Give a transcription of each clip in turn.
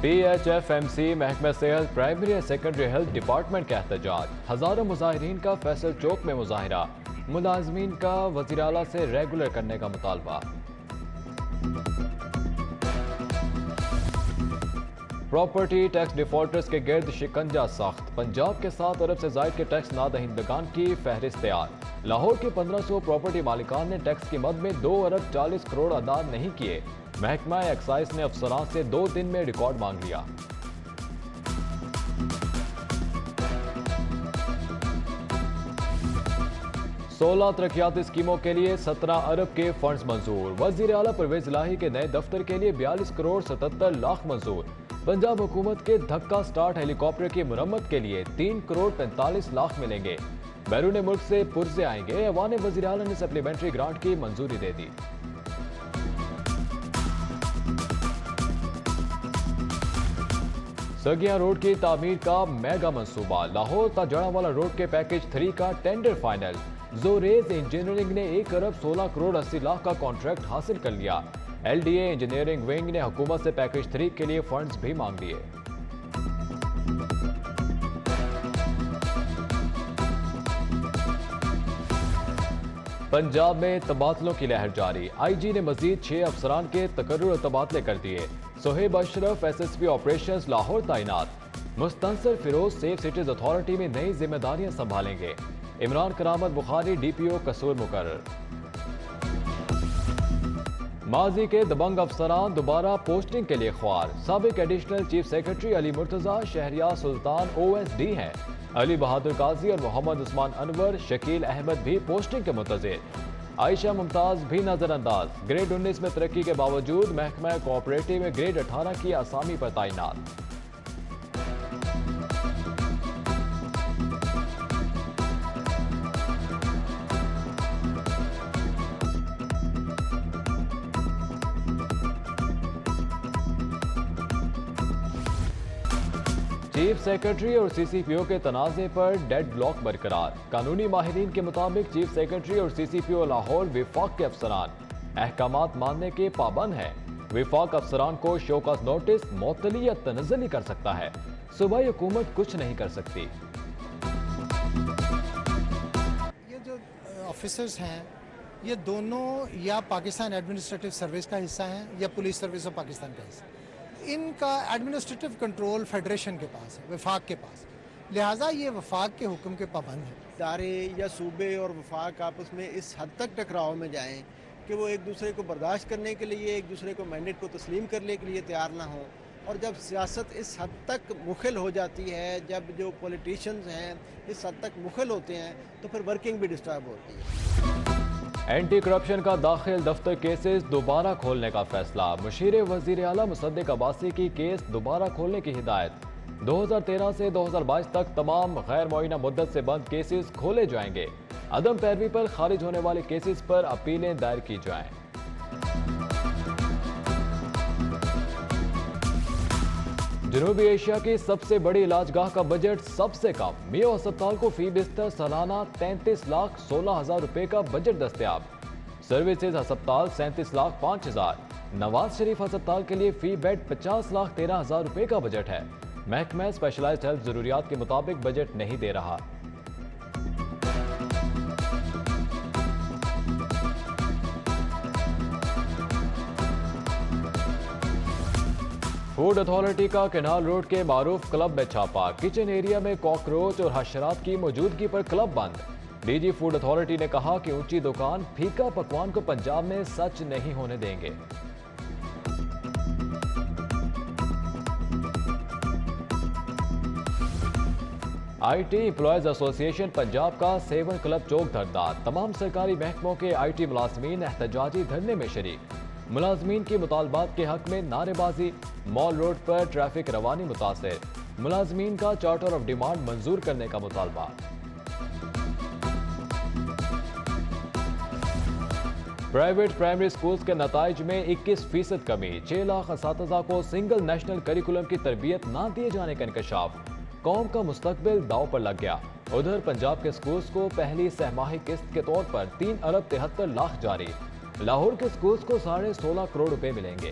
THFMC محکمہ صحت primary اور سیکنڈری ہیلتھ ڈپارٹمنٹ کا احتجاج، ہزاروں مظاہرین کا فیصل چوک میں مظاہرہ، ملازمین کا وزیر اعلیٰ سے ریگولر کرنے کا مطالبہ۔ پراپرٹی ٹیکس ڈیفالٹرز کے گرد شکنجہ سخت، پنجاب کے 7 ارب سے زائد کے ٹیکس نادہندگان کی فہرست تیار۔ لاہور کے 1500 پراپرٹی مالکان نے ٹیکس کی مد میں 2 ارب 40 کروڑ ادا نہیں کیے، محکمہ ایکسائز نے افسران سے 2 دن میں ریکارڈ مانگ لیا۔ سولہ ترقیاتی اسکیموں کے لیے 17 ارب کے فنڈز منظور، وزیر اعلیٰ پرویز الہی کے نئے دفتر کے لیے 42 کروڑ 77 لاکھ منظور۔ پنجاب حکومت کے دھکا سٹارٹ ہیلی کاپٹر کی مرمت کے لیے 3 کروڑ 45 لاکھ ملیں گے۔ بیرون ملک سے پرزے آئیں گے، ایوان وزیر اعلیٰ نے سپلیمنٹری گرانٹ کی منظوری دے دی۔ سگیاں روڈ کی تعمیر کا میگا منصوبہ، لاہور تا جڑاوالا روڈ کے پیکج 3 کا ٹینڈر فائنل، زوریز انجینئرنگ نے 1 ارب 16 کروڑ 80 لاکھ کا کانٹریکٹ حاصل کر لیا۔ LDA انجینئرنگ ونگ نے حکومت سے پیکج 3 کے لیے فنڈز بھی مانگ لیے۔ پنجاب میں تبادلوں کی لہر جاری، IG نے مزید 6 افسران کے تقرر و تبادلے کر دیے۔ صہیب اشرف SSP آپریشنز لاہور تعینات، Mustansar Feroz safe cities authority میں نئی ذمہ داریاں سنبھالیں گے۔ عمران کرامت بخاری DPO قصور مقرر۔ ماضی کے دبنگ افسران دوبارہ پوسٹنگ کے لیے خوار، سابق ایڈیشنل چیف سیکرٹری علی مرتضیٰ شہریار سلطان OSD ہیں۔ علی بہادر قاضی اور محمد عثمان انور، شکیل احمد بھی پوسٹنگ کے منتظر۔ عائشہ ممتاز بھی نظر انداز، گریڈ 19 میں ترقی کے باوجود محکمہ کوآپریٹو میں گریڈ 18 کی اسامی پر تعینات۔ چیف سیکرٹری اور CCPO کے تنازع پر ڈیڈ لاک برقرار، قانونی ماہرین کے مطابق چیف سیکرٹری اور CCPO لاہور وفاق کے افسران احکامات ماننے کے پابند ہیں۔ وفاق افسران کو شو کاز نوٹس معطلی یا تنزلی کر سکتا ہے، صوبائی حکومت کچھ نہیں کر سکتی۔ یہ جو آفیسرز ہیں یہ دونوں یا پاکستان ایڈمنسٹریٹو سروس کا حصہ ہیں یا پولیس سروس آف پاکستان کا حصہ۔ ان کا ایڈمنسٹریٹو کنٹرول فیڈریشن کے پاس ہے، وفاق کے پاس، لہٰذا یہ وفاق کے حکم کے پابند ہیں۔ ادارے یا صوبے اور وفاق آپس میں اس حد تک ٹکراؤ میں جائیں کہ وہ ایک دوسرے کو برداشت کرنے کے لیے، ایک دوسرے کو مینڈیٹ کو تسلیم کرنے کے لیے تیار نہ ہوں، اور جب سیاست اس حد تک مخل ہو جاتی ہے، جب جو پولیٹیشنز ہیں اس حد تک مخل ہوتے ہیں، تو پھر ورکنگ بھی ڈسٹرب ہوتی ہے۔ اینٹی کرپشن کا داخل دفتر کیسز دوبارہ کھولنے کا فیصلہ، مشیر وزیر اعلیٰ مصدق عباسی کی کیس دوبارہ کھولنے کی ہدایت۔ 2013 سے 2022 تک تمام غیر معینہ مدت سے بند کیسز کھولے جائیں گے، عدم پیروی پر خارج ہونے والے کیسز پر اپیلیں دائر کی جائیں۔ جنوبی ایشیا کی سب سے بڑی علاج گاہ کا بجٹ سب سے کم، میو ہسپتال کو فی بستر سالانہ 33,16,000 روپے کا بجٹ دستیاب۔ سروسز ہسپتال 37,05,000، نواز شریف ہسپتال کے لیے فی بیڈ 50,13,000 روپے کا بجٹ ہے۔ محکمہ اسپیشلائزڈ ہیلتھ ضروریات کے مطابق بجٹ نہیں دے رہا۔ فوڈ اتھارٹی کا کینال روڈ کے معروف کلب میں چھاپا، کچن ایریا میں کاکروچ اور حشرات کی موجودگی پر کلب بند۔ DG فوڈ اتھارٹی نے کہا کہ اونچی دکان پھیکا پکوان کو پنجاب میں سچ نہیں ہونے دیں گے۔ IT امپلائیز ایسوسی ایشن پنجاب کا 7 کلب چوک دھرنا، تمام سرکاری محکموں کے IT ملازمین احتجاجی دھرنے میں شریک۔ ملازمین کی مطالبات کے حق میں نعرے بازی، مال روڈ پر ٹریفک روانی متاثر، ملازمین کا چارٹر آف ڈیمانڈ منظور کرنے کا مطالبہ۔ پرائیویٹ پرائمری سکولز کے نتائج میں 21% کمی، 6 لاکھ اساتذہ کو سنگل نیشنل کریکولم کی تربیت نہ دیے جانے کا انکشاف، قوم کا مستقبل داؤ پر لگ گیا۔ ادھر پنجاب کے سکولز کو پہلی سہ ماہی قسط کے طور پر 3 ارب 73 لاکھ جاری، لاہور کے سکولز کو 16.5 کروڑ روپے ملیں گے۔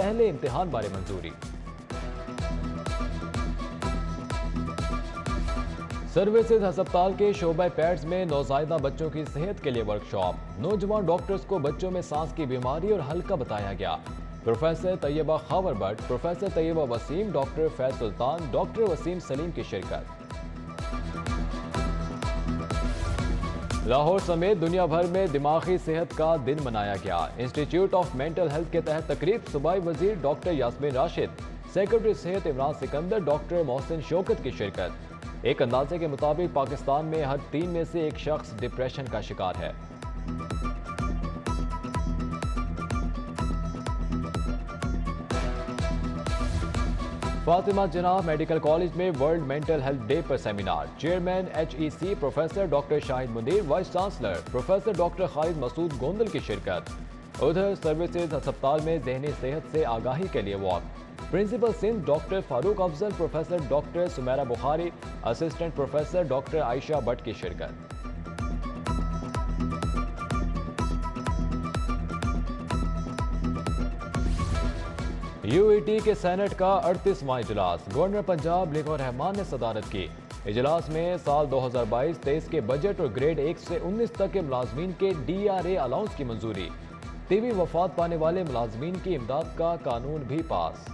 پہلے امتحان بارے منظوری۔ سروسز ہسپتال کے شعبہ پیڈز میں نوزائیدہ بچوں کی صحت کے لیے ورکشاپ۔ نوجوان ڈاکٹرز کو بچوں میں سانس کی بیماری اور حلقہ بتایا گیا۔ Professor Tayyaba Khawar Butt, professor Tayyaba Waseem, doctor Faiz Sultan, doctor Waseem Saleem کی شرکت۔ لاہور سمیت دنیا بھر میں دماغی صحت کا دن منایا گیا۔ انسٹیٹیوٹ آف مینٹل ہیلتھ کے تحت تقریب، صوبائی وزیر ڈاکٹر یاسمین راشد، سیکرٹری صحت عمران سکندر، ڈاکٹر محسن شوکت کی شرکت۔ ایک اندازے کے مطابق پاکستان میں ہر 3 میں سے ایک شخص ڈپریشن کا شکار ہے۔ فاطمہ جناح میڈیکل کالج میں ورلڈ مینٹل ہیلتھ ڈے پر seminar. Chairman HEC professor doctor Shahid Munir, vice chancellor professor doctor Khalid Masood Gondal کی شرکت۔ ادھر سروسز ہسپتال میں ذہنی صحت سے آگاہی کے لیے walk. Principal Sindh doctor Farooq Afzal, professor doctor Sameera Bukhari, assistant professor doctor Ayesha Butt کی شرکت۔ UET کے سینٹ کا 38واں اجلاس، گورنر پنجاب لیاقت الرحمان نے صدارت کی۔ اجلاس میں سال 2022-23 کے بجٹ اور گریڈ 1 سے 19 تک کے ملازمین کے DRA الاؤنس کی منظوری۔ طبی وفات پانے والے ملازمین کی امداد کا قانون بھی پاس۔